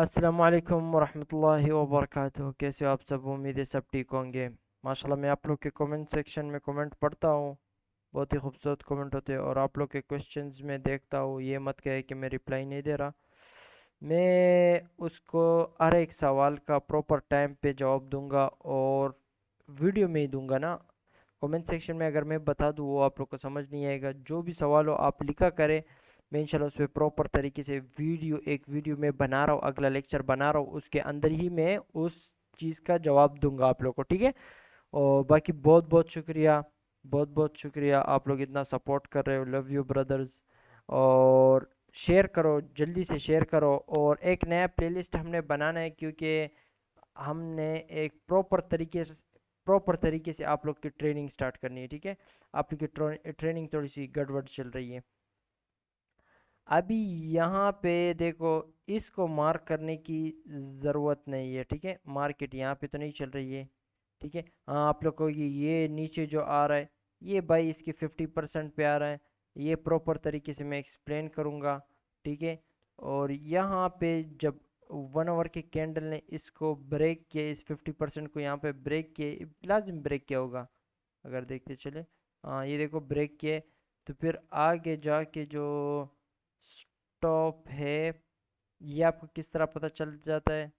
अस्सलाम वालेकुम वरहमतुल्लाहि वबरकातुहू। कैसे हो आप सब? उम्मीद है सब ठीक होंगे। माशाल्लाह मैं आप लोग के कमेंट सेक्शन में कमेंट पढ़ता हूँ। बहुत ही खूबसूरत कमेंट होते हैं और आप लोग के क्वेश्चंस में देखता हूँ। ये मत कहे कि मैं रिप्लाई नहीं दे रहा। मैं उसको हर एक सवाल का प्रॉपर टाइम पे जवाब दूंगा और वीडियो में ही दूंगा ना। कमेंट सेक्शन में अगर मैं बता दूँ वो आप लोग को समझ नहीं आएगा। जो भी सवाल हो आप लिखा करें, मैं इंशाल्लाह उस पर प्रॉपर तरीके से एक वीडियो में बना रहा हूँ, अगला लेक्चर बना रहा हूँ, उसके अंदर ही मैं उस चीज़ का जवाब दूंगा आप लोग को, ठीक है। और बाकी बहुत बहुत शुक्रिया, बहुत बहुत शुक्रिया, आप लोग इतना सपोर्ट कर रहे हो। Love you brothers. और शेयर करो, जल्दी से शेयर करो। और एक नया प्लेलिस्ट हमने बनाना है क्योंकि हमने एक प्रॉपर तरीके से आप लोग की ट्रेनिंग स्टार्ट करनी है, ठीक है। आप लोग की ट्रेनिंग थोड़ी सी गड़बड़ चल रही है अभी। यहाँ पे देखो, इसको मार्क करने की ज़रूरत नहीं है, ठीक है। मार्केट यहाँ पे तो नहीं चल रही है, ठीक है। हाँ, आप लोग को ये नीचे जो आ रहा है, ये भाई इसके 50% पे आ रहा है। ये प्रॉपर तरीके से मैं एक्सप्लेन करूँगा, ठीक है। और यहाँ पे जब 1 आवर के कैंडल ने इसको ब्रेक किया, इस 50% को यहाँ पे ब्रेक किया, लाजिम ब्रेक किया होगा अगर देखते चले। हाँ, ये देखो ब्रेक किए। तो फिर आगे जाके जो स्टॉप है, ये आपको किस तरह पता चल जाता है?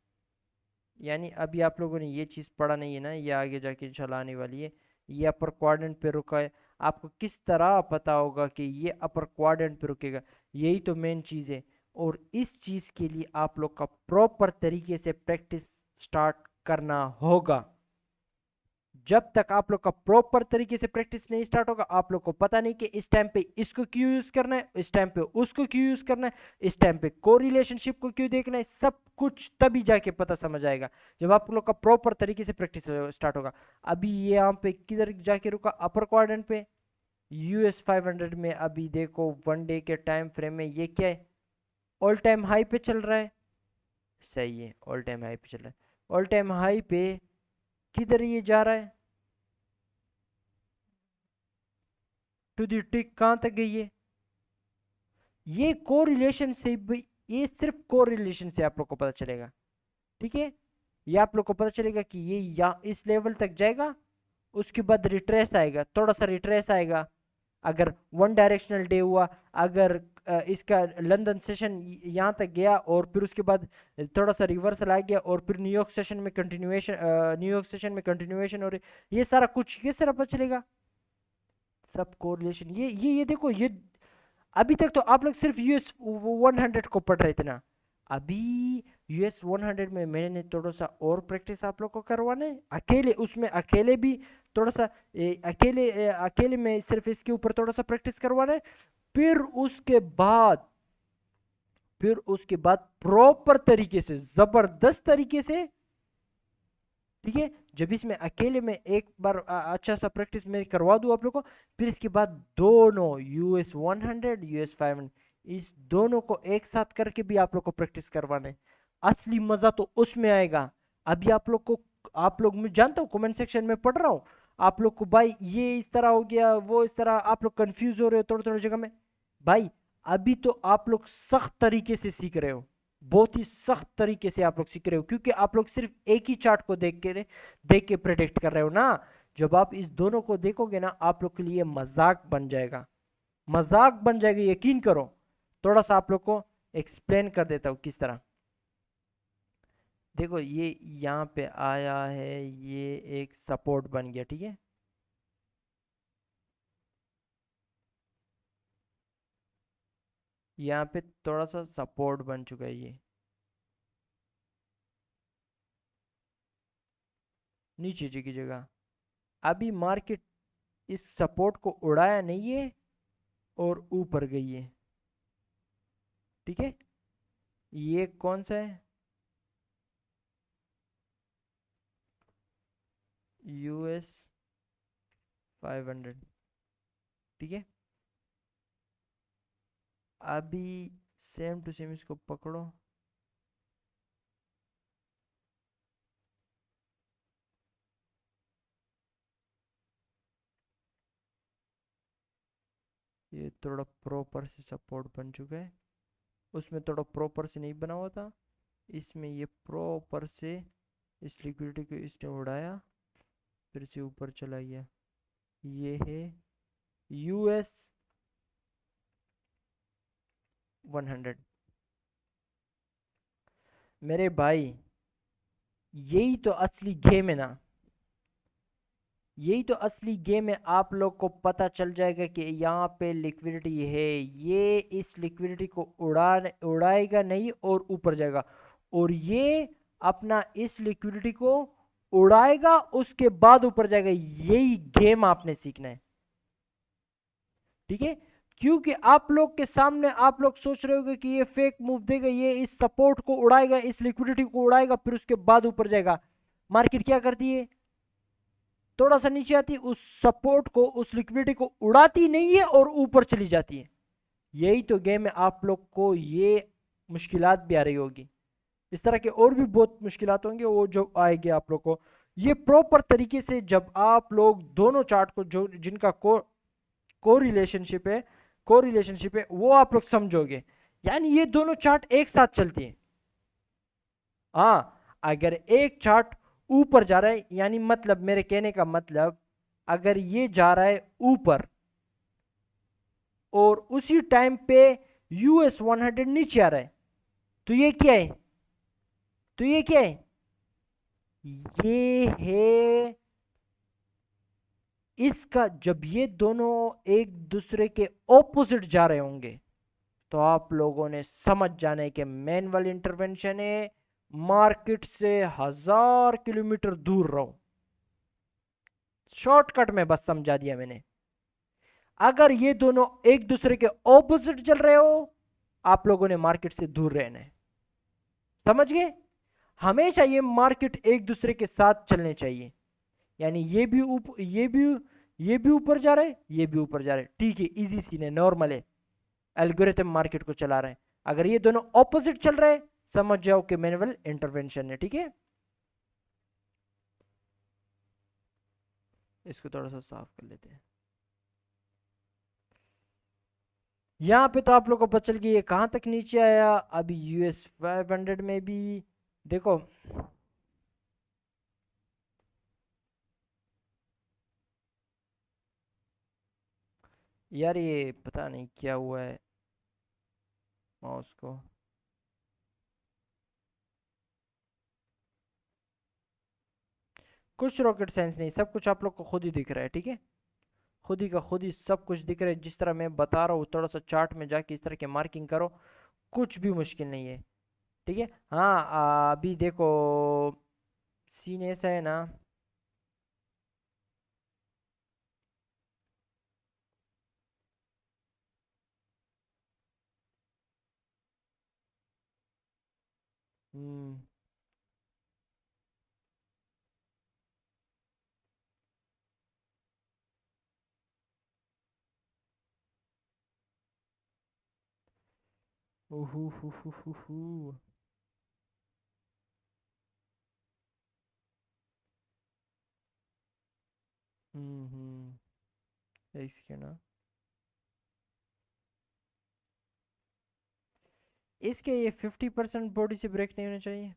यानी अभी आप लोगों ने ये चीज़ पढ़ा नहीं है ना, ये आगे जाके इंशाल्लाह आने वाली है। ये अपर क्वाड्रेंट पे रुका है, आपको किस तरह पता होगा कि ये अपर क्वाड्रेंट पे रुकेगा? यही तो मेन चीज़ है। और इस चीज़ के लिए आप लोग का प्रॉपर तरीके से प्रैक्टिस स्टार्ट करना होगा। जब तक आप लोग का प्रॉपर तरीके से प्रैक्टिस नहीं स्टार्ट होगा, आप लोग को पता नहीं कि इस टाइम पे इसको क्यों यूज करना है, इस टाइम पे उसको क्यों यूज करना है, इस टाइम पे कोरिलेशनशिप को क्यों देखना है। सब कुछ तभी जाके पता समझ आएगा जब आप लोग का प्रॉपर तरीके से प्रैक्टिस स्टार्ट होगा। अभी ये यहाँ पे किधर जाके रुका? अपर क्वाड्रेंट पे। US 500 में अभी देखो 1 डे के टाइम फ्रेम में ये क्या है? ऑल टाइम हाई पे चल रहा है। सही है, ऑल टाइम हाई पे चल रहा है। ऑल टाइम हाई पे किधर ये जा रहा है? टू दी टिक कहाँ तक गई है? ये कोरिलेशन से ये सिर्फ कोरिलेशन से आप लोग को पता चलेगा, ठीक है। ये आप लोग को पता चलेगा कि ये या इस लेवल तक जाएगा, उसके बाद रिट्रेस आएगा, थोड़ा सा रिट्रेस आएगा। अगर वन डायरेक्शनल डे हुआ, अगर इसका लंदन सेशन यहाँ तक गया और फिर उसके बाद थोड़ा सा रिवर्सल आ गया और फिर न्यूयॉर्क सेशन में कंटिन्यूएशन और ये सारा कुछ ये सारा पता चलेगा। सब कोरिलेशन, ये देखो, ये अभी तक तो आप लोग सिर्फ US 100 को पढ़ रहे थे ना। अभी US 100 में मैंने थोड़ा सा और प्रैक्टिस आप लोग को करवाना है, अकेले, उसमें अकेले भी थोड़ा सा अकेले में सिर्फ इसके ऊपर थोड़ा सा प्रैक्टिस करवाना है। फिर उसके बाद फिर उसके बाद प्रॉपर तरीके से, जबरदस्त तरीके से, ठीक है। जब इसमें अकेले में एक बार अच्छा सा प्रैक्टिस मैं करवा दूं आप लोग को, फिर इसके बाद दोनों US 100 US 500 इस दोनों को एक साथ करके भी आप लोग को प्रैक्टिस करवाना है। असली मजा तो उसमें आएगा। अभी आप लोग, मैं जानता हूँ कमेंट सेक्शन में पढ़ रहा हूँ आप लोग को, भाई ये इस तरह हो गया, वो इस तरह, आप लोग कंफ्यूज हो रहे हो थोड़ी थोड़ी जगह में। भाई अभी तो आप लोग सख्त तरीके से सीख रहे हो, बहुत ही सख्त तरीके से आप लोग सीख रहे हो, क्योंकि आप लोग सिर्फ एक ही चार्ट को देख के प्रेडिक्ट कर रहे हो ना। जब आप इस दोनों को देखोगे ना, आप लोग के लिए मजाक बन जाएगा, मजाक बन जाएगा, यकीन करो। थोड़ा सा आप लोग को एक्सप्लेन कर देता हूँ किस तरह। देखो ये यहाँ पे आया है, ये एक सपोर्ट बन गया, ठीक है। यहाँ पे थोड़ा सा सपोर्ट बन चुका है ये, नीचे जी की जगह। अभी मार्केट इस सपोर्ट को उड़ाया नहीं है और ऊपर गई है, ठीक है। ये कौन सा है? US 500, ठीक है। अभी सेम टू सेम इसको पकड़ो। ये थोड़ा प्रॉपर से सपोर्ट बन चुका है, उसमें थोड़ा प्रॉपर से नहीं बना हुआ था। इसमें ये प्रॉपर से इस लिक्विडिटी को इसने उड़ाया, फिर से ऊपर चला गया। ये है US 100। मेरे भाई यही तो असली गेम है ना, यही तो असली गेम है। आप लोग को पता चल जाएगा कि यहाँ पे लिक्विडिटी है, ये इस लिक्विडिटी को उड़ाएगा नहीं और ऊपर जाएगा, और ये अपना इस लिक्विडिटी को उड़ाएगा उसके बाद ऊपर जाएगा। यही गेम आपने सीखना है, ठीक है। क्योंकि आप लोग के सामने आप लोग सोच रहे होगे कि ये फेक मूव देगा, ये इस सपोर्ट को उड़ाएगा, इस लिक्विडिटी को उड़ाएगा, फिर उसके बाद ऊपर जाएगा। मार्केट क्या करती है, थोड़ा सा नीचे आती है, उस सपोर्ट को उस लिक्विडिटी को उड़ाती नहीं है और ऊपर चली जाती है। यही तो गेम है। आप लोग को ये मुश्किलात भी आ रही होगी, इस तरह के और भी बहुत मुश्किलात होंगे वो जो आएंगे आप लोग को। ये प्रॉपर तरीके से जब आप लोग दोनों चार्ट को जो जिनका को रिलेशनशिप है वो आप लोग समझोगे, यानी ये दोनों चार्ट एक साथ चलती है। हाँ, अगर एक चार्ट ऊपर जा रहा है, यानी मतलब मेरे कहने का मतलब, अगर ये जा रहा है ऊपर और उसी टाइम पे US 100 नीचे आ रहा है, तो ये क्या है, तो ये क्या है, ये है इसका, जब ये दोनों एक दूसरे के ऑपोजिट जा रहे होंगे तो आप लोगों ने समझ जाना है कि मैनुअल इंटरवेंशन है, मार्केट से 1000 किलोमीटर दूर रहो। शॉर्टकट में बस समझा दिया मैंने। अगर ये दोनों एक दूसरे के ऑपोजिट चल रहे हो, आप लोगों ने मार्केट से दूर रहना है। समझ गए, हमेशा ये मार्केट एक दूसरे के साथ चलने चाहिए, यानी ये भी ऊपर जा रहा है, ये भी ऊपर जा रहा है, ठीक है, इजी सीन है, नॉर्मल है, एल्गोरिथम मार्केट को चला रहे हैं। अगर ये दोनों ऑपोजिट चल रहे हैं, समझ जाओ कि मैनुअल इंटरवेंशन है, ठीक है। इसको थोड़ा सा साफ कर लेते हैं। यहाँ पे तो आप लोग को पता चल गया ये कहाँ तक नीचे आया। अभी US 500 में भी देखो, यार ये पता नहीं क्या हुआ है माउस को। कुछ रॉकेट साइंस नहीं, सब कुछ आप लोग को खुद ही दिख रहा है, ठीक है। खुद ही का खुद ही सब कुछ दिख रहा है, जिस तरह मैं बता रहा हूँ थोड़ा सा चार्ट में जाके इस तरह के मार्किंग करो, कुछ भी मुश्किल नहीं है, ठीक है। हाँ, अभी देखो सीन ऐसा है ना, हम्म, उहु हु हु हु हु, एक सेकेंड ना। इसके ये 50% बॉडी से ब्रेक नहीं होना चाहिए।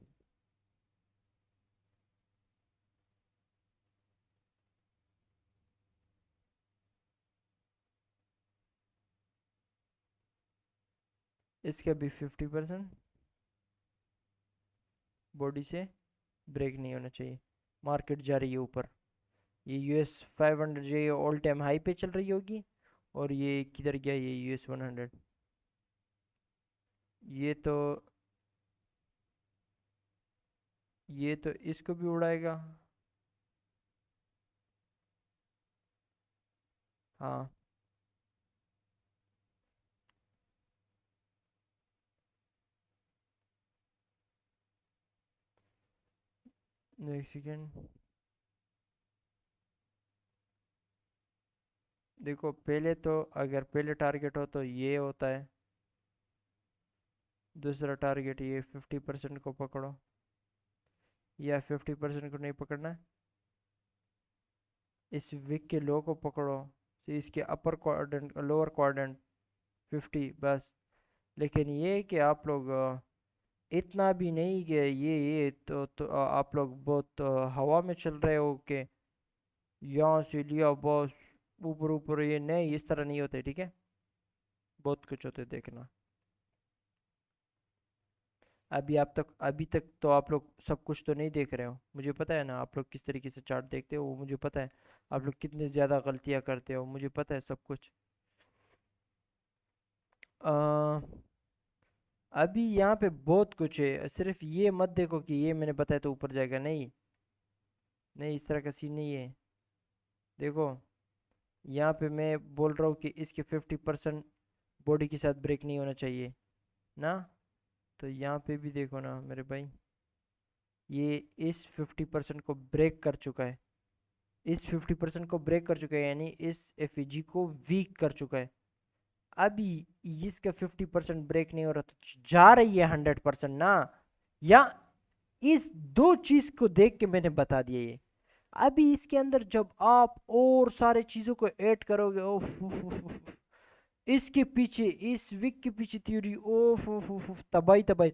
इसका भी 50% बॉडी से ब्रेक नहीं होना चाहिए। मार्केट जा रही है ऊपर, ये US 500 जो ये ऑल टाइम हाई पे चल रही होगी, और ये किधर गया, ये US 100, ये तो ये तो इसको भी उड़ाएगा। हाँ, एक सेकेंड, देखो पहले तो अगर पहले टारगेट हो तो ये होता है, दूसरा टारगेट ये 50% को पकड़ो, या 50% को नहीं पकड़ना है, इस विक के लो को पकड़ो, तो इसके अपर क्वाड्रेंट लोअर क्वाड्रेंट 50 बस। लेकिन ये कि आप लोग इतना भी नहीं कि ये तो आप लोग बहुत हवा में चल रहे हो के यहाँ से लिया बस ऊपर ऊपर, ये नहीं, इस तरह नहीं होते, ठीक है। बहुत कुछ होते, देखना। अभी तक तो आप लोग सब कुछ तो नहीं देख रहे हो, मुझे पता है ना आप लोग किस तरीके से चार्ट देखते हो, वो मुझे पता है। आप लोग कितने ज़्यादा गलतियाँ करते हो, मुझे पता है सब कुछ। आ, अभी यहाँ पे बहुत कुछ है, सिर्फ ये मत देखो कि ये मैंने बताया तो ऊपर जाएगा, नहीं। नहीं, इस तरह का सीन नहीं है। देखो, यहाँ पे मैं बोल रहा हूँ कि इसके 50% बॉडी के साथ ब्रेक नहीं होना चाहिए ना। तो यहाँ पे भी देखो ना मेरे भाई, ये इस 50% को ब्रेक कर चुका है। इस 50% को ब्रेक कर चुका है, यानी इस एफईजी को वीक कर चुका है। अभी इसका 50% ब्रेक नहीं हो रहा, तो जा रही है 100% ना। या इस दो चीज को देख के मैंने बता दिया ये। अभी इसके अंदर जब आप और सारे चीजों को ऐड करोगे, ओफ उफ, उफ, उफ, इसके पीछे, इस विक के पीछे थ्योरी, ओफ ओफ ओफ ओफ, तबाही तबाही।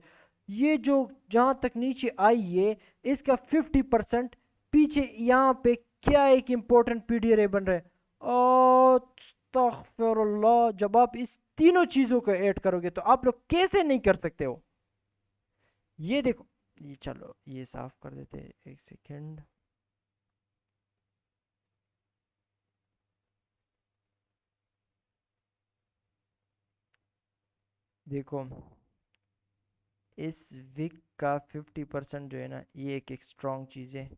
ये जो जहां तक नीचे आई है, इसका 50% पीछे यहाँ पे क्या एक इम्पोर्टेंट पीडीआर बन रहा है। अस्तगफिरुल्लाह, जब आप इस तीनों चीजों को ऐड करोगे तो आप लोग कैसे नहीं कर सकते हो। ये देखो, ये चलो ये साफ कर देते हैं, एक सेकेंड। देखो, इस विक का 50% जो है ना, ये एक स्ट्रॉन्ग चीज़ है,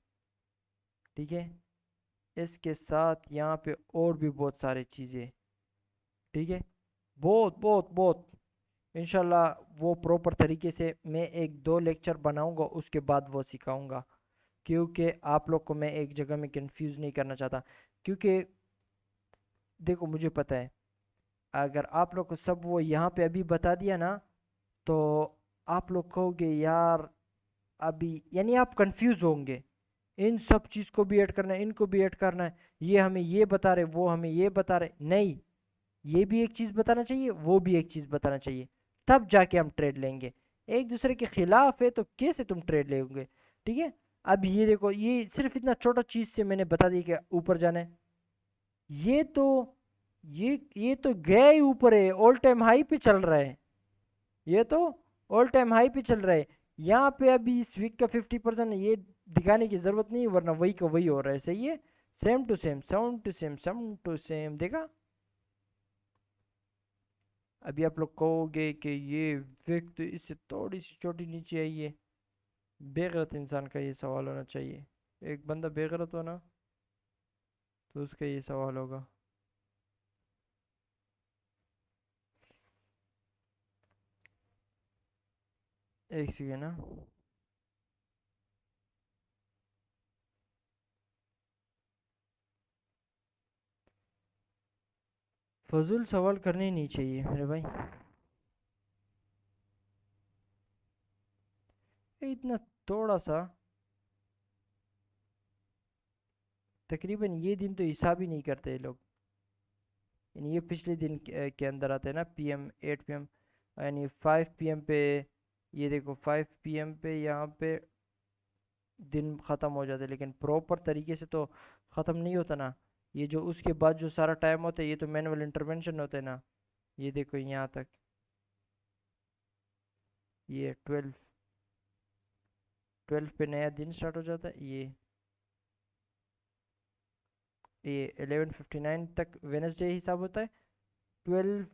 ठीक है। इसके साथ यहाँ पे और भी बहुत सारी चीज़ें, ठीक है। बहुत बहुत बहुत, इंशाल्लाह वो प्रॉपर तरीके से मैं एक दो लेक्चर बनाऊंगा, उसके बाद वो सिखाऊंगा। क्योंकि आप लोग को मैं एक जगह में कंफ्यूज नहीं करना चाहता। क्योंकि देखो, मुझे पता है, अगर आप लोग को सब वो यहाँ पे अभी बता दिया ना, तो आप लोग कहोगे यार, अभी यानी आप कंफ्यूज होंगे। इन सब चीज को भी ऐड करना है, इनको भी ऐड करना है, ये हमें ये बता रहे, वो हमें ये बता रहे, नहीं। ये भी एक चीज बताना चाहिए, वो भी एक चीज बताना चाहिए, तब जाके हम ट्रेड लेंगे। एक दूसरे के खिलाफ है तो कैसे तुम ट्रेड लेंगे, ठीक है। अब ये देखो, ये सिर्फ इतना छोटा चीज से मैंने बता दिया कि ऊपर जाना है। ये तो ये तो गया ही ऊपर है, ऑल टाइम हाई पे चल रहा है। ये तो ऑल टाइम हाई पे चल रहा है। यहाँ पे अभी इस वीक का 50% ये दिखाने की जरूरत नहीं, वरना वही का वही हो रहा है, सही है। Same to same, same to same, same to same, देखा। अभी आप लोग कहोगे कि ये वीक तो इससे थोड़ी सी छोटी नीचे आई है। बेगैरत इंसान का ये सवाल होना चाहिए। एक बंदा बेगैरत हो ना, तो उसका ये सवाल होगा। एक सेकेंड ना। फजूल सवाल करने नहीं चाहिए मेरे भाई। इतना थोड़ा सा, तकरीबन ये दिन तो हिसाब ही नहीं करते ये लोग। यानी ये पिछले दिन के अंदर आते हैं ना, PM 8 PM, यानी 5 PM पे। ये देखो 5 PM पे यहाँ पे दिन ख़त्म हो जाता है, लेकिन प्रॉपर तरीके से तो ख़त्म नहीं होता ना। ये जो उसके बाद जो सारा टाइम होता है, ये तो मैनुअल इंटरवेंशन होता है ना। ये देखो यहाँ तक, ये 12 पे नया दिन स्टार्ट हो जाता है। ये 11:59 तक वेनसडे हिसाब होता है। 12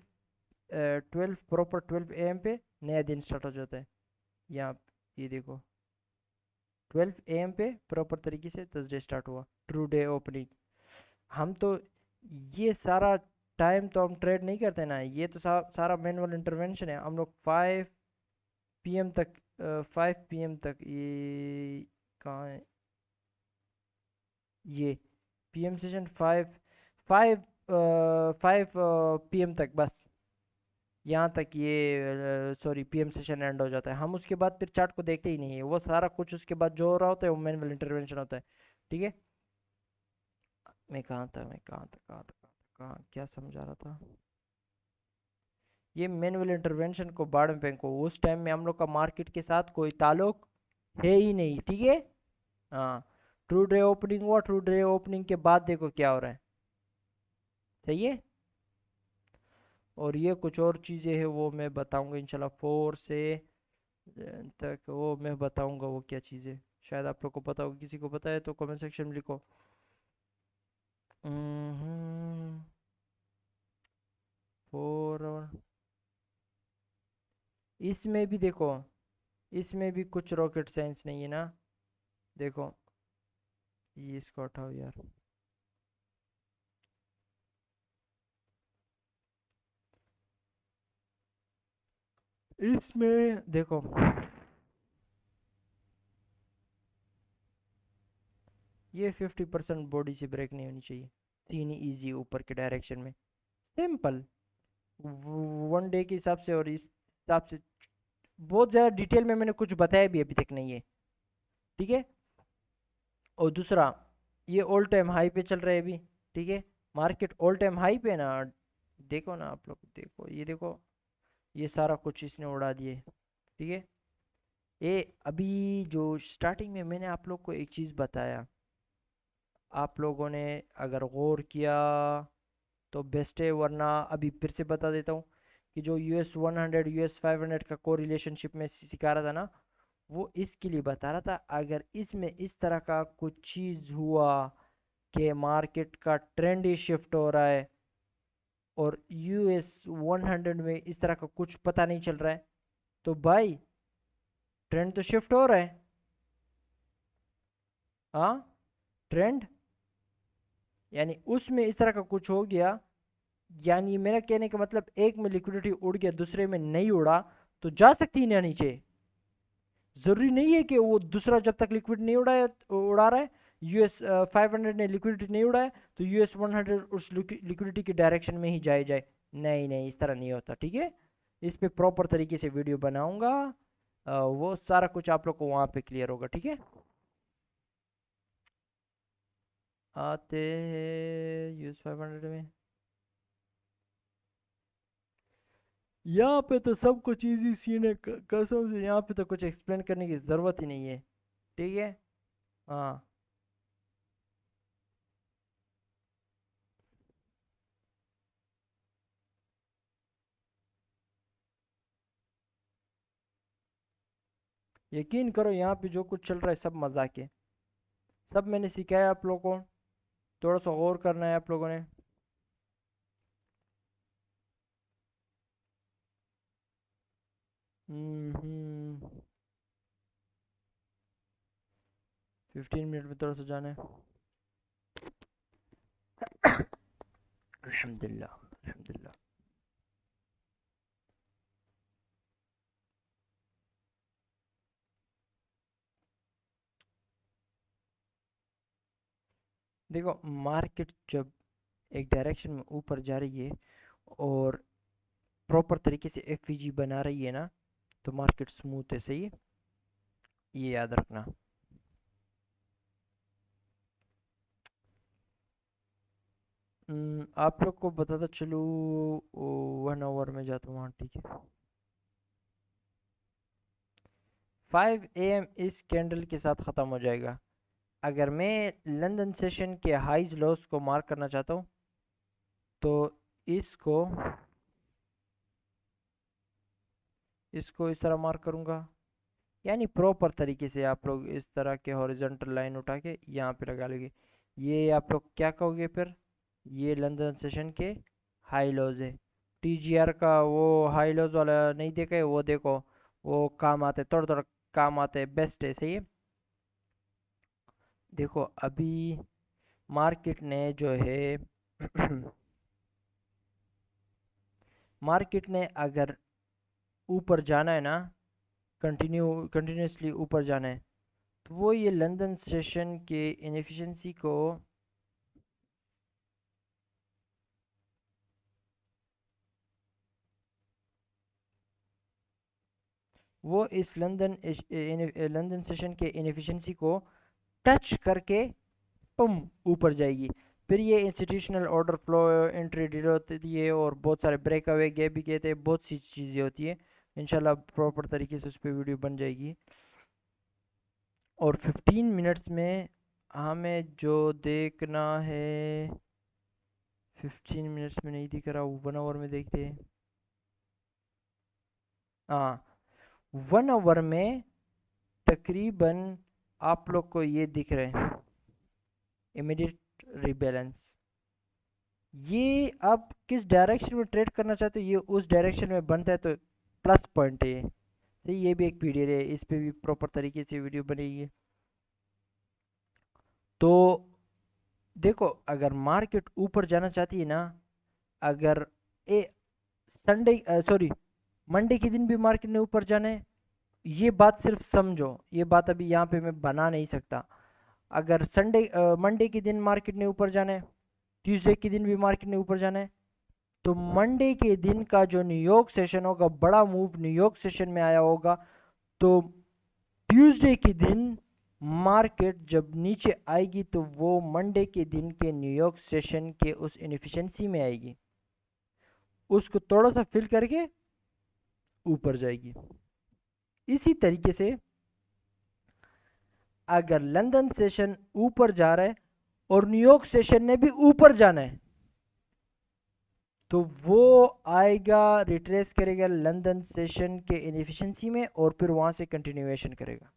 12 प्रॉपर 12 AM पे नया दिन स्टार्ट हो जाता है। यहाँ ये देखो, 12 AM पे प्रॉपर तरीके से थर्सडे स्टार्ट हुआ, ट्रू डे ओपनिंग। हम तो ये सारा टाइम तो हम ट्रेड नहीं करते ना, ये तो सारा मैनुअल इंटरवेंशन है। हम लोग 5 PM तक, 5 PM तक, ये कहाँ है, ये PM सेशन 5 5 PM तक बस। यहाँ तक ये सॉरी, PM सेशन एंड हो जाता है, हम उसके बाद फिर चार्ट को देखते ही नहीं है। वो सारा कुछ उसके बाद जो हो रहा होता है वो मैनुअल इंटरवेंशन होता है, ठीक है। मैं कहाँ था, मैं कहाँ था, कहाँ था, कहाँ था, कहाँ क्या समझा रहा था। ये मैनुअल इंटरवेंशन को बाद में फेंको, उस टाइम में हम लोग का मार्केट के साथ कोई ताल्लुक है ही नहीं, ठीक है। हाँ, ट्रू डे ओपनिंग हुआ, ट्रू डे ओपनिंग के बाद देखो क्या हो रहा है, सही है। और ये कुछ और चीज़ें हैं वो मैं बताऊंगा इंशाल्लाह, 4 से तक वो मैं बताऊंगा वो क्या चीज़ें, शायद आप लोग को पता हो, किसी को पता है तो कमेंट सेक्शन में लिखो। हम्म, 4 और इसमें भी देखो, इसमें भी कुछ रॉकेट साइंस नहीं है ना। देखो, ये इसको हटाओ यार। इसमें देखो, ये 50% बॉडी से ब्रेक नहीं होनी चाहिए, तीन इजी ऊपर के डायरेक्शन में, सिंपल, 1 डे के हिसाब से। और इस हिसाब से बहुत ज़्यादा डिटेल में मैंने कुछ बताया भी अभी तक नहीं है, ठीक है। और दूसरा, ये ऑल टाइम हाई पे चल रहा है अभी, ठीक है, मार्केट ऑल टाइम हाई पे ना। देखो ना आप लोग, देखो ये देखो, ये सारा कुछ इसने उड़ा दिए, ठीक है। ये अभी जो स्टार्टिंग में मैंने आप लोग को एक चीज़ बताया, आप लोगों ने अगर गौर किया तो बेस्ट है, वरना अभी फिर से बता देता हूँ कि जो US 100 US 500 का को रिलेशनशिप में सिखा रहा था ना, वो इसके लिए बता रहा था, अगर इसमें इस तरह का कुछ चीज़ हुआ कि मार्केट का ट्रेंड ही शिफ्ट हो रहा है और US 100 में इस तरह का कुछ पता नहीं चल रहा है, तो भाई ट्रेंड तो शिफ्ट हो रहा है। हाँ, ट्रेंड यानी उसमें इस तरह का कुछ हो गया, यानी मेरा कहने का मतलब एक में लिक्विडिटी उड़ गया, दूसरे में नहीं उड़ा, तो जा सकती है ना नीचे। जरूरी नहीं है कि वो दूसरा जब तक लिक्विड नहीं उड़ा रहा है, US 500 ने लिक्विडिटी नहीं उड़ाया, तो US 100 उस लिक्विडिटी की डायरेक्शन में ही जाए जाए। नहीं नहीं, इस तरह नहीं होता, ठीक है। इस पे प्रॉपर तरीके से वीडियो बनाऊंगा, वो सारा कुछ आप लोग को वहाँ पे क्लियर होगा, ठीक है। आते हैं US 500 में, यहाँ पे तो सब कुछ इजी सीन है, कसम से यहाँ पे तो कुछ एक्सप्लेन करने की ज़रूरत ही नहीं है, ठीक है। हाँ, यकीन करो यहाँ पे जो कुछ चल रहा है सब मजाक है, सब मैंने सिखाया आप लोगों को, थोड़ा सा गौर करना है आप लोगों ने। हम्म, 15 मिनट में थोड़ा सा जाना है। अल्हम्दुलिल्लाह, अल्हम्दुलिल्लाह। देखो, मार्केट जब एक डायरेक्शन में ऊपर जा रही है और प्रॉपर तरीके से एफवीजी बना रही है ना, तो मार्केट स्मूथ है, सही है, ये याद रखना। आप लोग को बताता चलूँ, 1 आवर में जाता हूँ, हाँ ठीक है। 5 AM इस कैंडल के साथ ख़त्म हो जाएगा। अगर मैं लंदन सेशन के हाइज लॉस को मार्क करना चाहता हूँ, तो इसको इसको इस तरह मार्क करूँगा, यानी प्रॉपर तरीके से आप लोग इस तरह के हॉरिजॉन्टल लाइन उठा के यहाँ पे लगा लोगे। ये आप लोग क्या कहोगे फिर, ये लंदन सेशन के हाई लॉज है। TGR का वो हाई लॉज वाला नहीं देखा है, वो देखो, वो काम आते थोड़ा थोड़ा, काम आते हैं, बेस्ट है, सही है। देखो अभी मार्केट ने जो है मार्केट ने अगर ऊपर जाना है ना, कंटिन्यूसली ऊपर जाना है, तो वो ये लंदन सेशन के इनएफिशिएंसी को, वो इस लंदन सेशन के इनएफिशिएंसी को टच करके पम ऊपर जाएगी। फिर ये institutional order flow entry deal होती है और बहुत सारे ब्रेक अवे गैप भी कहते हैं, बहुत सी चीज़ें होती है। इंशाल्लाह प्रॉपर तरीके से उस पर वीडियो बन जाएगी। और 15 मिनट्स में हमें जो देखना है, 15 मिनट्स में नहीं दिख रहा, 1 आवर में देखते हैं। हाँ, 1 आवर में तकरीबन आप लोग को ये दिख रहे हैं इमीडिएट रिबैलेंस। ये आप किस डायरेक्शन में ट्रेड करना चाहते हो, ये उस डायरेक्शन में बनता है तो प्लस पॉइंट है ये। तो ये भी एक पीरियड है, इस पे भी प्रॉपर तरीके से वीडियो बनेगी। तो देखो, अगर मार्केट ऊपर जाना चाहती है ना, अगर ए संडे सॉरी मंडे के दिन भी मार्केट ने ऊपर जाना है, ये बात सिर्फ समझो, ये बात अभी यहाँ पे मैं बना नहीं सकता। अगर मंडे के दिन मार्केट ने ऊपर जाना है, ट्यूसडे के दिन भी मार्केट ने ऊपर जाना है, तो मंडे के दिन का जो न्यूयॉर्क सेशन होगा, बड़ा मूव न्यूयॉर्क सेशन में आया होगा, तो ट्यूसडे के दिन मार्केट जब नीचे आएगी तो वो मंडे के दिन के न्यूयॉर्क सेशन के उस इनएफिशिएंसी में आएगी, उसको थोड़ा सा फिल करके ऊपर जाएगी। इसी तरीके से अगर लंदन सेशन ऊपर जा रहा है और न्यूयॉर्क सेशन ने भी ऊपर जाना है, तो वो आएगा, रिट्रेस करेगा लंदन सेशन के इनएफिशिएंसी में और फिर वहां से कंटिन्यूएशन करेगा।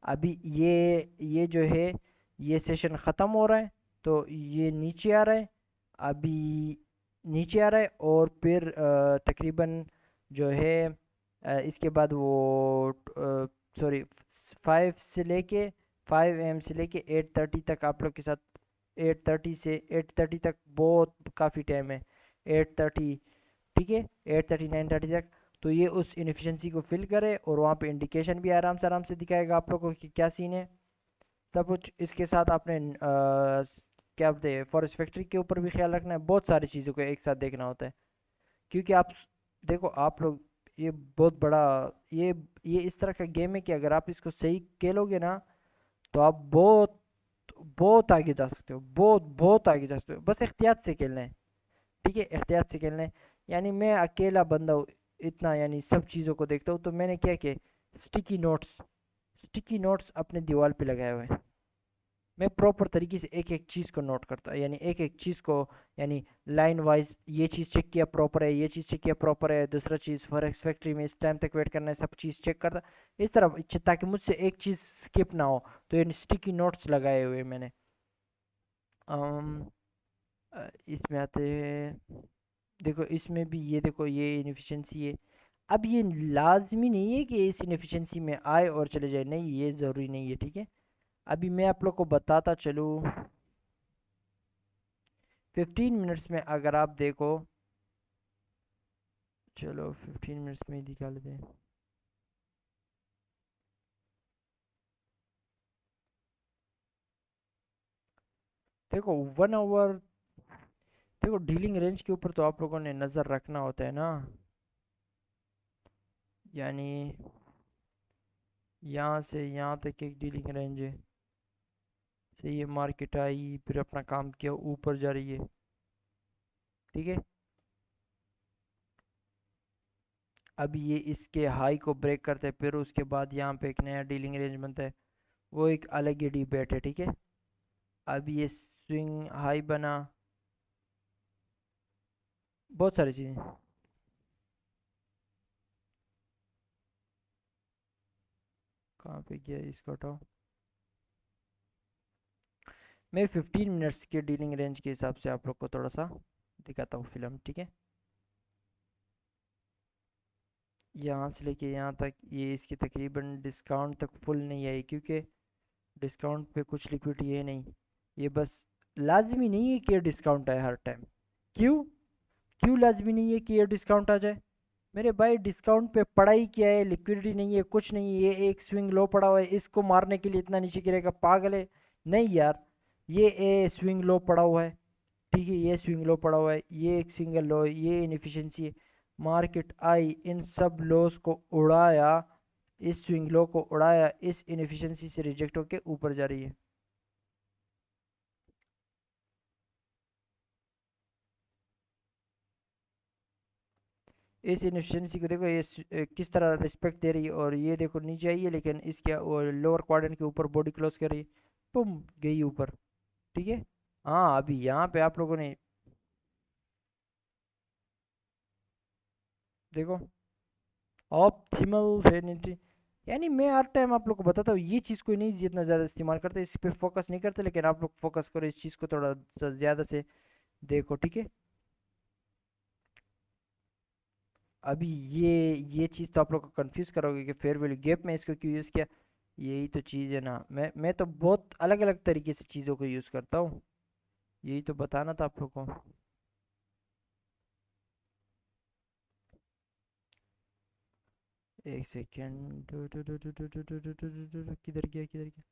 अभी ये जो है, ये सेशन ख़त्म हो रहा है तो ये नीचे आ रहा है, अभी नीचे आ रहा है और फिर तकरीबन जो है इसके बाद वो सॉरी 5 AM से लेके 8:30 तक आप लोग के साथ, 8:30 से 8:30 तक बहुत काफ़ी टाइम है, 8:30, ठीक है, 8:30 9:30 तक। तो ये उस इनएफिशिएंसी को फिल करे और वहाँ पे इंडिकेशन भी आराम से दिखाएगा आप लोगों को कि क्या सीन है सब कुछ। इसके साथ आपने क्या बोलते हैं, फॉरेस्ट फैक्ट्री के ऊपर भी ख्याल रखना है, बहुत सारी चीज़ों को एक साथ देखना होता है। क्योंकि आप देखो, आप लोग ये बहुत बड़ा, ये इस तरह का गेम है कि अगर आप इसको सही खेलोगे ना, तो आप बहुत बहुत आगे जा सकते हो, बहुत बहुत आगे जा सकते हो। बस एहतियात से खेलना है, ठीक है, एहतियात से खेलना है। यानी मैं अकेला बंदा हूँ, इतना यानी सब चीज़ों को देखता हूँ, तो मैंने क्या किया, स्टिकी नोट्स अपने दीवार पे लगाए हुए हैं। मैं प्रॉपर तरीके से एक एक चीज़ को नोट करता, यानी एक एक चीज़ को, यानी लाइन वाइज ये चीज़ चेक किया प्रॉपर है, ये चीज़ चेक किया प्रॉपर है, दूसरा चीज़ फॉरेक्स फैक्ट्री में इस टाइम तक वेट करना है, सब चीज़ चेक करता इस तरह, ताकि मुझसे एक चीज़ स्किप ना हो। तो ये स्टिकी नोट्स लगाए हुए मैंने। इसमें आते हैं, देखो इसमें भी ये देखो, ये इनएफिशिएंसी है। अब ये लाजमी नहीं है कि इस इनएफिशिएंसी में आए और चले जाए, नहीं, ये ज़रूरी नहीं है, ठीक है। अभी मैं आप लोग को बताता चलूँ, 15 मिनट्स में अगर आप देखो, चलो 15 मिनट्स में ही दिखा लेते हैं। देखो 1 आवर, देखो डीलिंग रेंज के ऊपर तो आप लोगों ने नज़र रखना होता है ना, यानी यहाँ से यहाँ तक एक डीलिंग रेंज है, से ये मार्केट आई फिर अपना काम किया, ऊपर जा रही है, ठीक है। अब ये इसके हाई को ब्रेक करते हैं, फिर उसके बाद यहाँ पे एक नया डीलिंग रेंज बनता है, वो एक अलग ही डिबेट है, ठीक है। अब ये स्विंग हाई बना, बहुत सारी चीज़ें। कहाँ पे गया, इसको हटाओ। मैं 15 मिनट्स के डीलिंग रेंज के हिसाब से आप लोग को थोड़ा सा दिखाता हूँ फिल्म, ठीक है। यहाँ से लेके यहाँ तक ये इसकी तकरीबन डिस्काउंट तक फुल नहीं आई, क्योंकि डिस्काउंट पे कुछ लिक्विडिटी है नहीं। ये बस लाजमी नहीं है कि ये डिस्काउंट आए हर टाइम। क्यों क्यों लाजमी नहीं है कि ये डिस्काउंट आ जाए? मेरे भाई, डिस्काउंट पे पड़ा ही क्या है, लिक्विडिटी नहीं है, कुछ नहीं है, ये एक स्विंग लो पड़ा हुआ है, इसको मारने के लिए इतना नीचे गिरेगा, पागल है? नहीं यार, ये स्विंग लो पड़ा हुआ है, ठीक है, ये स्विंग लो पड़ा हुआ है, ये एक सिंगल लो है, ये इनएफिशिएंसी है। मार्केट आई, इन सब लोस को उड़ाया, इस स्विंग लो को उड़ाया, इस इनएफिशिएंसी से रिजेक्ट होके ऊपर जा रही है। इस इनएफिशिएंसी को देखो, ये किस तरह रिस्पेक्ट दे रही है, और ये देखो नीचे आई है लेकिन इसके लोअर क्वाड्रेंट के ऊपर बॉडी क्लोज कर रही है, तुम गई ऊपर। ठीक है। हाँ, अभी यहाँ पे आप लोगों ने देखो ऑप्टिमल वेनिटी, यानी मैं हर टाइम आप लोग को बताता हूँ, ये चीज़ कोई नहीं जितना ज़्यादा इस्तेमाल करते, इस पे फोकस नहीं करते, लेकिन आप लोग फोकस करो इस चीज़ को थोड़ा ज़्यादा से देखो। ठीक है। अभी ये चीज़ तो आप लोग को कंफ्यूज करोगे कि फेयर वैल्यू गैप में इसको क्यों यूज़ किया। यही तो चीज़ है ना, मैं तो बहुत अलग अलग तरीके से चीज़ों को यूज़ करता हूँ, यही तो बताना था आप लोग को। एक सेकेंड, किधर गया किधर गया,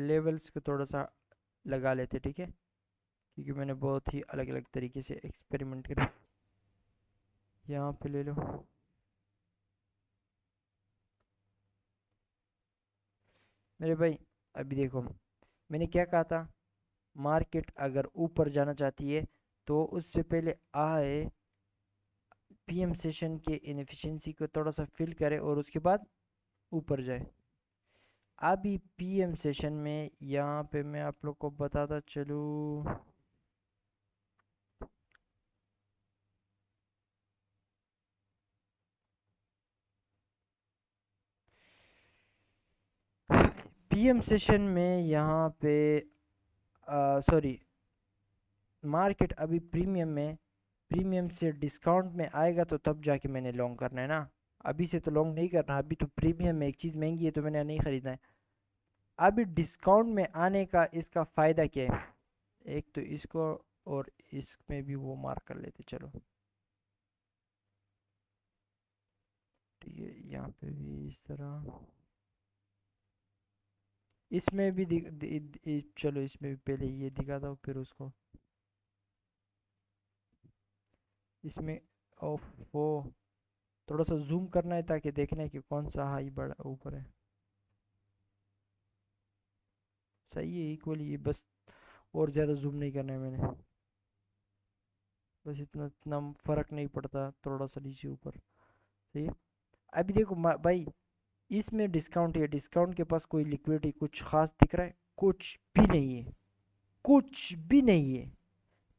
लेवल्स को थोड़ा सा लगा लेते, ठीक है, क्योंकि मैंने बहुत ही अलग अलग तरीके से एक्सपेरिमेंट करे। यहाँ पे ले लो। मेरे भाई, अभी देखो मैंने क्या कहा था, मार्केट अगर ऊपर जाना चाहती है तो उससे पहले आए पीएम सेशन के इनएफिशिएंसी को थोड़ा सा फिल करे और उसके बाद ऊपर जाए। अभी पीएम सेशन में यहाँ पे मैं आप लोग को बताता चलूँ, पीएम सेशन में यहाँ पे सॉरी, मार्केट अभी प्रीमियम में, प्रीमियम से डिस्काउंट में आएगा तो तब जाके मैंने लॉन्ग करना है ना, अभी से तो लॉन्ग नहीं करना। अभी तो प्रीमियम में एक चीज़ महंगी है तो मैंने नहीं खरीदना है। अभी डिस्काउंट में आने का इसका फ़ायदा क्या है, एक तो इसको और इसमें भी वो मार्क कर लेते चलो। ठीक है, यहाँ पे भी इस तरह, इसमें भी चलो इसमें भी पहले ये दिखाता हूँ फिर उसको, इसमें ऑफ वो थोड़ा सा जूम करना है ताकि देखना है कि कौन सा हाई बड़ा ऊपर है। सही है, इक्वली ये बस, और ज़्यादा जूम नहीं करना है मैंने, बस इतना इतना फर्क नहीं पड़ता, थोड़ा सा नीचे ऊपर। सही है। अभी देखो भाई, इसमें डिस्काउंट है, डिस्काउंट के पास कोई लिक्विडिटी कुछ खास दिख रहा है, कुछ भी नहीं है, कुछ भी नहीं है।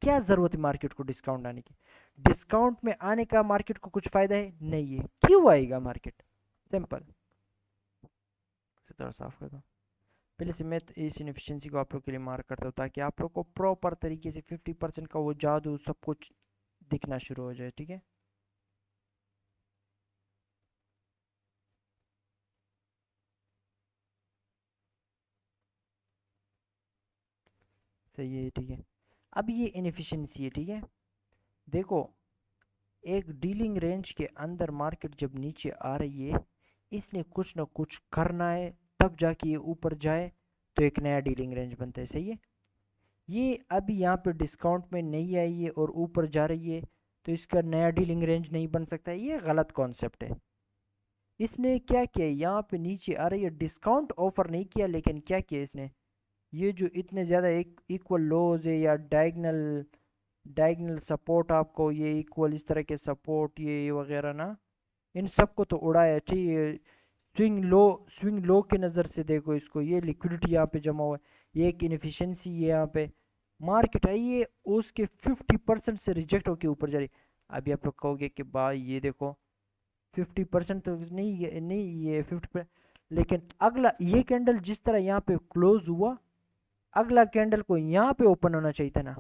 क्या ज़रूरत है मार्केट को डिस्काउंट आने की, डिस्काउंट में आने का मार्केट को कुछ फ़ायदा है नहीं है, क्यों आएगा मार्केट, सिंपल। थोड़ा साफ कर दो पहले से, मैं तो इस इनएफिशिएंसी को आप लोग के लिए मार्क करता हूँ ताकि आप लोग को प्रॉपर तरीके से 50% का वो जादू सब कुछ दिखना शुरू हो जाए। ठीक है। सही है, ठीक है। अब ये इनएफिशिएंसी है, ठीक है। देखो, एक डीलिंग रेंज के अंदर मार्केट जब नीचे आ रही है, इसने कुछ ना कुछ करना है, तब जाके ये ऊपर जाए तो एक नया डीलिंग रेंज बनता है। सही है। ये अभी यहाँ पे डिस्काउंट में नहीं आई है और ऊपर जा रही है, तो इसका नया डीलिंग रेंज नहीं बन सकता, ये गलत कॉन्सेप्ट है। इसने क्या किया, यहाँ पे नीचे आ रही है, डिस्काउंट ऑफर नहीं किया, लेकिन क्या किया इसने, ये जो इतने ज़्यादा एक इक्वल लोज है या डायगनल डायगनल सपोर्ट, आपको ये इक्वल इस तरह के सपोर्ट ये वगैरह ना, इन सबको तो उड़ाया। ठीक है। स्विंग लो, स्विंग लो के नज़र से देखो इसको, ये लिक्विडिटी यहाँ पे जमा हुआ है, ये एक इनएफिशिएंसी है यहाँ पे, मार्केट आई है उसके 50% से रिजेक्ट होके ऊपर जा रही है। अभी आप लोग कहोगे कि भाई ये देखो 50% तो नहीं, ये नहीं, ये 50%, लेकिन अगला ये कैंडल जिस तरह यहाँ पे क्लोज हुआ, अगला कैंडल को यहाँ पे ओपन होना चाहिए था ना,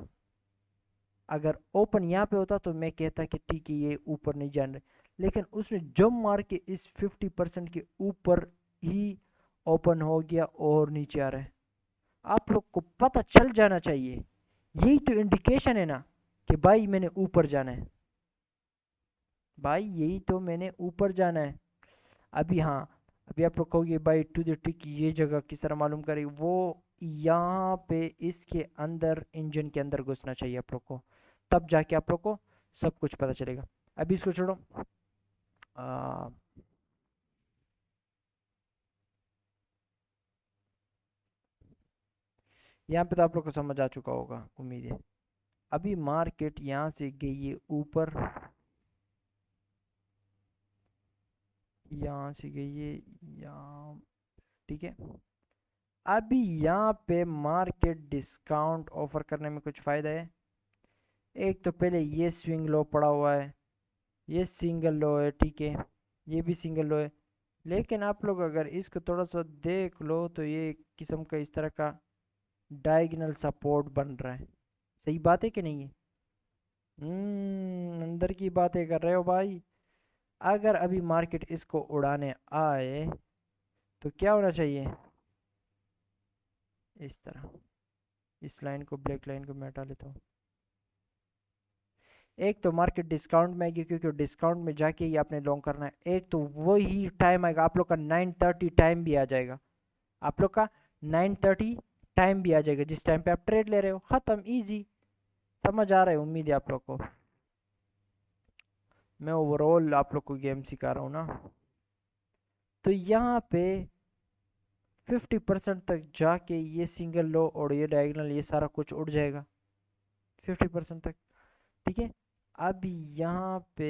अगर ओपन यहाँ पे होता तो मैं कहता कि ठीक है ये ऊपर नहीं जान रहे, लेकिन उसने जंप मार के इस 50% के ऊपर ही ओपन हो गया और नीचे आ रहा है। आप लोग को पता चल जाना चाहिए, यही तो इंडिकेशन है ना कि भाई मैंने ऊपर जाना है, भाई यही तो मैंने ऊपर जाना है। अभी हाँ, अभी आप लोग कहोगे भाई टू द टिक ये जगह किस तरह मालूम करें, वो यहाँ पे इसके अंदर इंजन के अंदर घुसना चाहिए आप लोग को, तब जाके आप लोग को सब कुछ पता चलेगा। अभी इसको छोड़ो, आ, यहाँ पे तो आप लोग को समझ आ चुका होगा उम्मीद है। अभी मार्केट यहाँ से गई है ऊपर, यहाँ से गई है यहाँ, ठीक है। अभी यहाँ पे मार्केट डिस्काउंट ऑफर करने में कुछ फ़ायदा है। एक तो पहले ये स्विंग लो पड़ा हुआ है, ये सिंगल लो है, ठीक है, ये भी सिंगल लो है। लेकिन आप लोग अगर इसको थोड़ा सा देख लो तो ये एक किस्म का इस तरह का डायगोनल सपोर्ट बन रहा है। सही बात है कि नहीं है? अंदर की बातें कर रहे हो भाई। अगर अभी मार्केट इसको उड़ाने आए तो क्या होना चाहिए? इस तरह, इस लाइन को, ब्लैक लाइन को मैं हटा लेता हूँ। एक तो मार्केट डिस्काउंट में आएगी क्योंकि डिस्काउंट में जाके ही आपने लॉन्ग करना है। एक तो वही टाइम आएगा आप लोग का 9:30 टाइम भी आ जाएगा, आप लोग का 9:30 टाइम भी आ जाएगा जिस टाइम पे आप ट्रेड ले रहे हो। खत्म, इजी। समझ आ रहा है उम्मीद है आप लोग को। मैं ओवरऑल आप लोग को गेम सिखा रहा हूँ ना। तो यहाँ पे 50% तक जाके ये सिंगल लो और ये डायगोनल ये सारा कुछ उड़ जाएगा 50% तक, ठीक है। अब यहाँ पे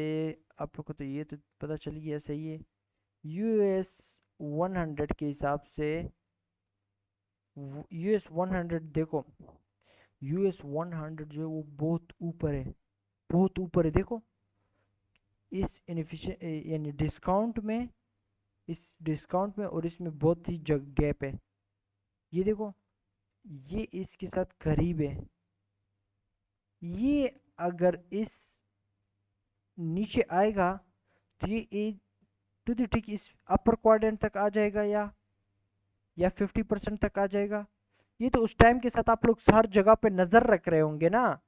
आप लोग को तो ये तो पता चल गया, सही है। यूएस 100 के हिसाब से, यूएस 100 देखो, यूएस 100 जो है वो बहुत ऊपर है, बहुत ऊपर है। देखो इस इनफिशिएंट यानी डिस्काउंट में, इस डिस्काउंट में और इसमें बहुत ही जग गैप है। ये देखो, ये इसके साथ करीब है। ये अगर इस नीचे आएगा तो ये टू द ठीक इस अपर क्वाड्रेंट तक आ जाएगा, या 50% तक आ जाएगा। ये तो उस टाइम के साथ आप लोग हर जगह पे नजर रख रहे होंगे ना।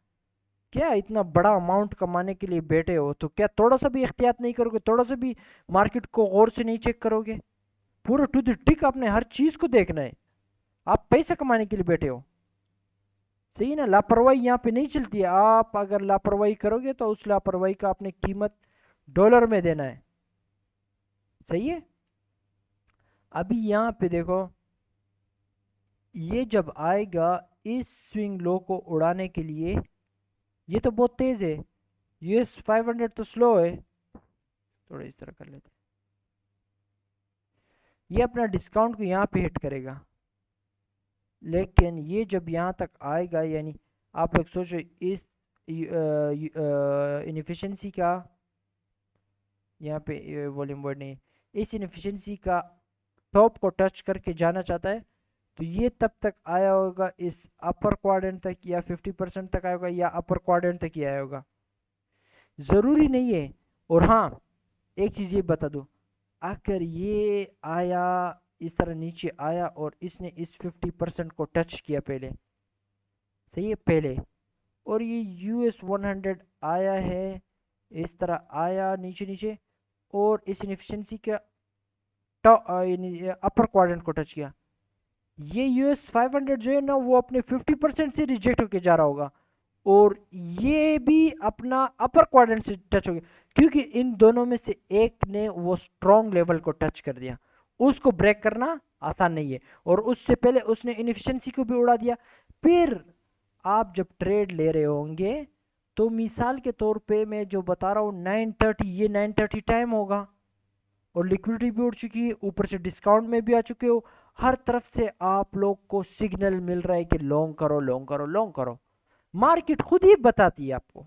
क्या इतना बड़ा अमाउंट कमाने के लिए बैठे हो तो क्या थोड़ा सा भी एहतियात नहीं करोगे? थोड़ा सा भी मार्केट को गौर से नहीं चेक करोगे? पूरा टू द टिक आपने हर चीज को देखना है। आप पैसा कमाने के लिए बैठे हो, सही है ना? लापरवाही यहाँ पे नहीं चलती है। आप अगर लापरवाही करोगे तो उस लापरवाही का आपने कीमत डॉलर में देना है, सही है। अभी यहाँ पे देखो, ये जब आएगा इस स्विंग लो को उड़ाने के लिए, ये तो बहुत तेज है। यूएस 500 तो स्लो है, थोड़ा इस तरह कर लेते हैं। ये अपना डिस्काउंट को यहाँ पे हिट करेगा, लेकिन ये जब यहाँ तक आएगा, यानी आप लोग सोचो इस इनफिशिएंसी का, यहाँ पे वॉल्यूम वर्ड नहीं, इस इनफिशिएंसी का टॉप को टच करके जाना चाहता है तो ये तब तक आया होगा इस अपर क्वाड्रेंट तक, या 50% तक आया होगा, या अपर क्वाड्रेंट तक ही आया होगा, ज़रूरी नहीं है। और हाँ, एक चीज़ ये बता दूँ, अगर ये आया, इस तरह नीचे आया और इसने इस 50% को टच किया पहले, सही है, पहले, और ये यूएस 100 आया है, इस तरह आया नीचे नीचे और इस इनएफिशिएंसी का अपर क्वाड्रेंट को टच किया, ये यूएस 500 जो है ना वो अपने 50% से रिजेक्ट होके जा रहा होगा, और ये भी अपना अपर क्वाड्रेंट से टच हो गया, क्योंकि इन दोनों में से एक ने वो स्ट्रॉन्ग लेवल को टच कर दिया। उसको ब्रेक करना आसान नहीं है, और उससे पहले उसने इनएफिशिएंसी को भी उड़ा दिया। फिर आप जब ट्रेड ले रहे होंगे तो मिसाल के तौर पे मैं जो बता रहा हूँ 9:30, ये 9:30 टाइम होगा और लिक्विडिटी भी उड़ चुकी है, ऊपर से डिस्काउंट में भी आ चुके हो, हर तरफ से आप लोग को सिग्नल मिल रहा है कि लॉन्ग करो, लॉन्ग करो, लॉन्ग करो। मार्केट खुद ही बताती है आपको।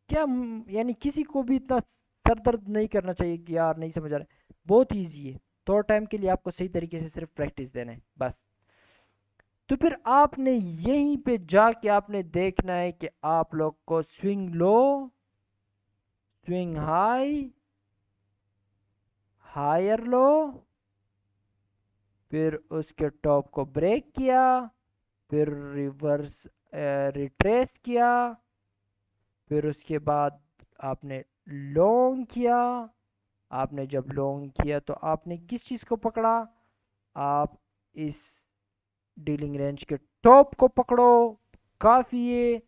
क्या यानी किसी को भी इतना सर दर्द नहीं करना चाहिए कि यार नहीं समझ आ रहा है। बहुत ईजी है, थोड़ा टाइम के लिए आपको सही तरीके से सिर्फ प्रैक्टिस देना है बस। तो फिर आपने यहीं पे जाके आपने देखना है कि आप लोग को swing low, swing high, higher low, फिर उसके टॉप को ब्रेक किया, फिर रिवर्स रिट्रेस किया, फिर उसके बाद आपने लॉन्ग किया। आपने जब लॉन्ग किया तो आपने किस चीज़ को पकड़ा? आप इस डीलिंग रेंज के टॉप को पकड़ो। काफ़ी है,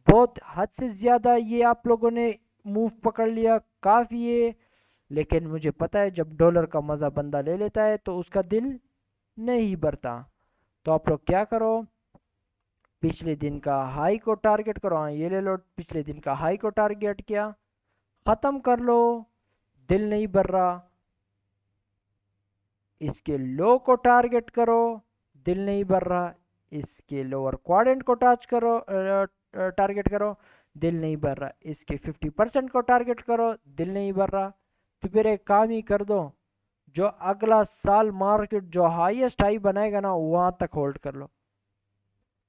बहुत हद से ज़्यादा ये आप लोगों ने मूव पकड़ लिया, काफ़ी है। लेकिन मुझे पता है जब डॉलर का मज़ा बंदा ले लेता है तो उसका दिल नहीं भरता। तो आप लोग क्या करो, पिछले दिन का हाई को टारगेट करो। हाँ, ये ले लो, पिछले दिन का हाई को टारगेट किया, ख़त्म कर लो। दिल नहीं भर रहा, इसके लो को टारगेट करो, दिल नहीं भर रहा, इसके लोअर क्वाड्रेंट को टच करो, टारगेट करो, दिल नहीं भर रहा, इसके 50% को टारगेट करो, दिल नहीं भर रहा। तो फिर एक काम ही कर दो, जो अगला साल मार्केट जो हाईएस्ट हाई बनाएगा ना वहां तक होल्ड कर लो,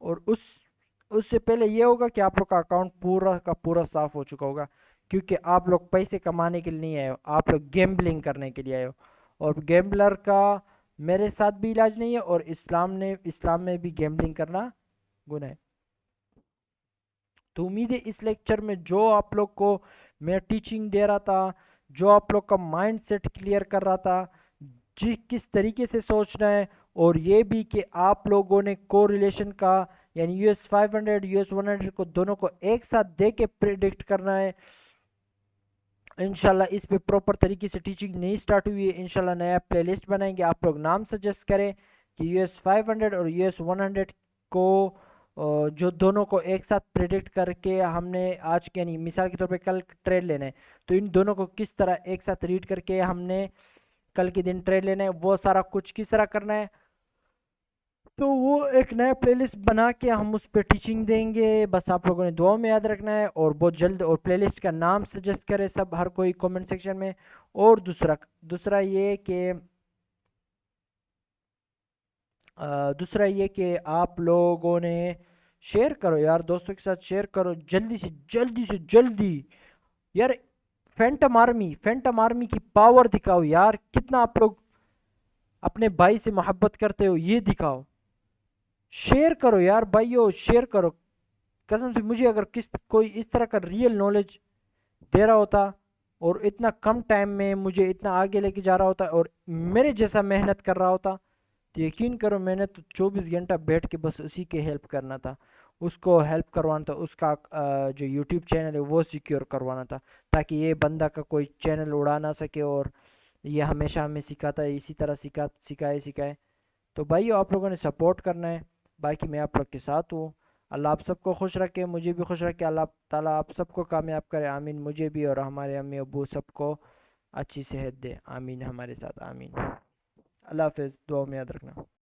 और उससे पहले ये होगा कि आप लोग का अकाउंट पूरा का पूरा साफ हो चुका होगा, क्योंकि आप लोग पैसे कमाने के लिए नहीं आए हो, आप लोग गेम्बलिंग करने के लिए आए हो, और गेम्बलर का मेरे साथ भी इलाज नहीं है, और इस्लाम में भी गेम्बलिंग करना गुनाह है। तो उम्मीद है इस लेक्चर में जो आप लोग को मैं टीचिंग दे रहा था, जो आप लोग का माइंड सेट क्लियर कर रहा था, किस तरीके से सोचना है, और ये भी कि आप लोगों ने कोरिलेशन का यानी यूएस 500 यूएस 100 को दोनों को एक साथ दे के प्रिडिक्ट करना है। इंशाल्लाह इस पे प्रॉपर तरीके से टीचिंग नहीं स्टार्ट हुई है, इंशाल्लाह नया प्लेलिस्ट बनाएंगे। आप लोग नाम सजेस्ट करें कि यूएस 500 और यूएस 100 को जो दोनों को एक साथ प्रेडिक्ट करके हमने आज के यानी मिसाल के तौर पे कल ट्रेड लेना है, तो इन दोनों को किस तरह एक साथ रीड करके हमने कल के दिन ट्रेड लेना है, वो सारा कुछ किस तरह करना है, तो वो एक नया प्लेलिस्ट बना के हम उस पर टीचिंग देंगे। बस आप लोगों ने दुआ में याद रखना है, और बहुत जल्द, और प्लेलिस्ट का नाम सजेस्ट करें सब हर कोई कमेंट सेक्शन में। और दूसरा ये कि दूसरा ये कि आप लोगों ने शेयर करो यार, दोस्तों के साथ शेयर करो, जल्दी से जल्दी से जल्दी यार। फैंटम आर्मी की पावर दिखाओ यार, कितना आप लोग अपने भाई से मोहब्बत करते हो ये दिखाओ। शेयर करो यार भाइयों, शेयर करो। कसम से मुझे अगर कोई इस तरह का रियल नॉलेज दे रहा होता, और इतना कम टाइम में मुझे इतना आगे लेके जा रहा होता, और मेरे जैसा मेहनत कर रहा होता, तो यकीन करो मैंने तो 24 घंटा बैठ के बस उसी के हेल्प करना था, उसको हेल्प करवाना था, उसका जो यूट्यूब चैनल है वो सिक्योर करवाना था, ताकि ये बंदा का कोई चैनल उड़ा ना सके, और ये हमेशा हमें सिखाता है, इसी तरह सिखाए सिखाए। तो भाई आप लोगों ने सपोर्ट करना है, बाकी मैं आप लोग के साथ हूँ। अल्लाह आप सबको खुश रखे, मुझे भी खुश रखे, अल्लाह ताला आप सबको कामयाब करे, आमीन। मुझे भी और हमारे अम्मी अब्बू सबको अच्छी सेहत दे, आमीन, हमारे साथ आमीन। अल्लाह हाफिज़, दुआ में याद रखना।